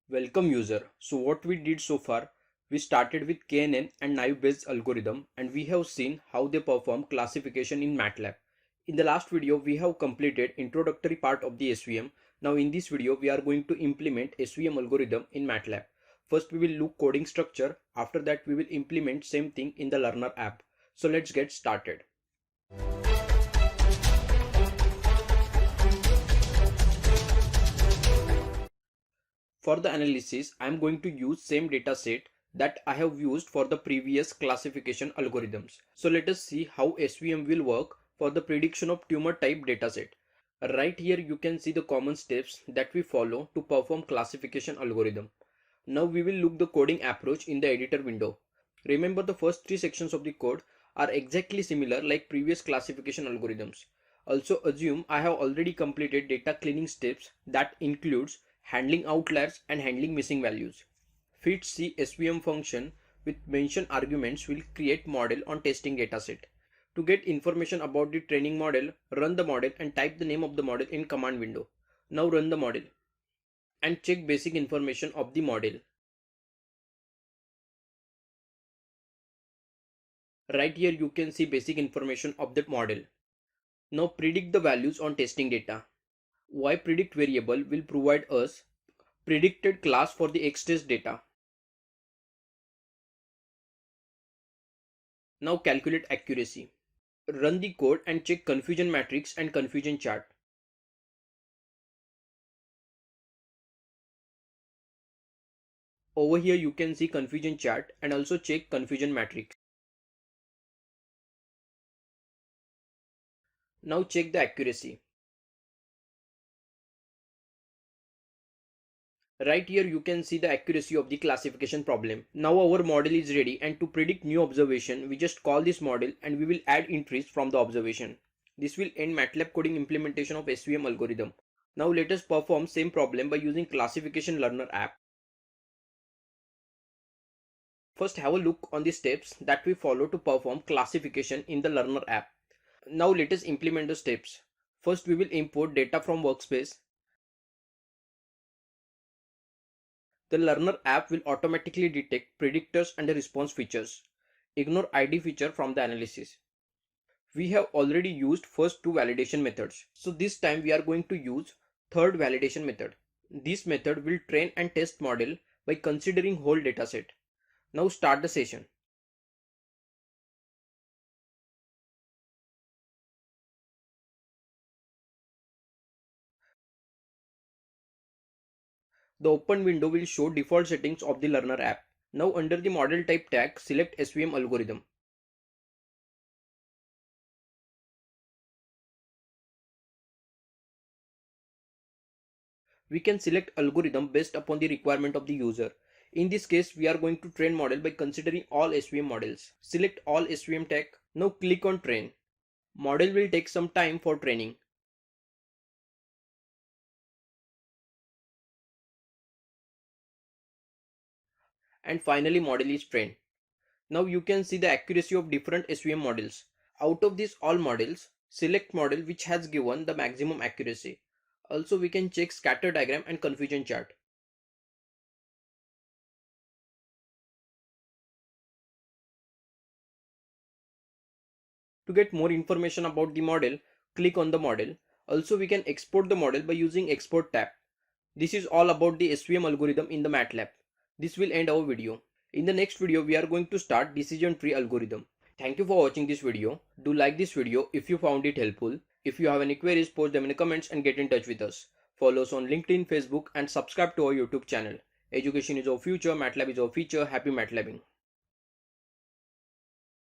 Welcome user. So what we did so far, we started with KNN and naive Bayes algorithm and we have seen how they perform classification in MATLAB. In the last video, we have completed introductory part of the SVM. Now in this video, we are going to implement SVM algorithm in MATLAB. First we will look coding structure. After that we will implement same thing in the learner app. So let's get started. For the analysis, I am going to use same data set that I have used for the previous classification algorithms. So let us see how SVM will work for the prediction of tumor type dataset. Right here you can see the common steps that we follow to perform classification algorithm. Now we will look the coding approach in the editor window. Remember the first three sections of the code are exactly similar like previous classification algorithms. Also assume I have already completed data cleaning steps that includes handling outliers and handling missing values. Fitc SVM function with mention arguments will create model on testing dataset. To get information about the training model, run the model and type the name of the model in command window. Now run the model and check basic information of the model. Right here you can see basic information of the model. Now predict the values on testing data. Y predict variable will provide us predicted class for the XTest data. Now calculate accuracy. Run the code and check confusion matrix and confusion chart. Over here you can see confusion chart and also check confusion matrix. Now check the accuracy. Right here you can see the accuracy of the classification problem. Now our model is ready, and to predict new observation we just call this model and we will add entries from the observation. This will end MATLAB coding implementation of SVM algorithm. Now let us perform same problem by using classification learner app. First have a look on the steps that we follow to perform classification in the learner app. Now let us implement the steps. First we will import data from workspace. The learner app will automatically detect predictors and the response features. Ignore ID feature from the analysis. We have already used first two validation methods. So this time we are going to use third validation method. This method will train and test model by considering whole dataset. Now start the session. The open window will show default settings of the learner app. Now under the model type tag, select SVM algorithm. We can select algorithm based upon the requirement of the user. In this case, we are going to train model by considering all SVM models. Select all SVM tag. Now click on train. Model will take some time for training. And finally model is trained. Now you can see the accuracy of different SVM models. Out of these all models, select model which has given the maximum accuracy. Also we can check scatter diagram and confusion chart. To get more information about the model, click on the model. Also we can export the model by using export tab. This is all about the SVM algorithm in the MATLAB. This will end our video. In the next video, we are going to start decision tree algorithm. Thank you for watching this video. Do like this video if you found it helpful. If you have any queries, post them in the comments and get in touch with us. Follow us on LinkedIn, Facebook and subscribe to our YouTube channel. Education is our future, MATLAB is our feature. Happy MATLABing.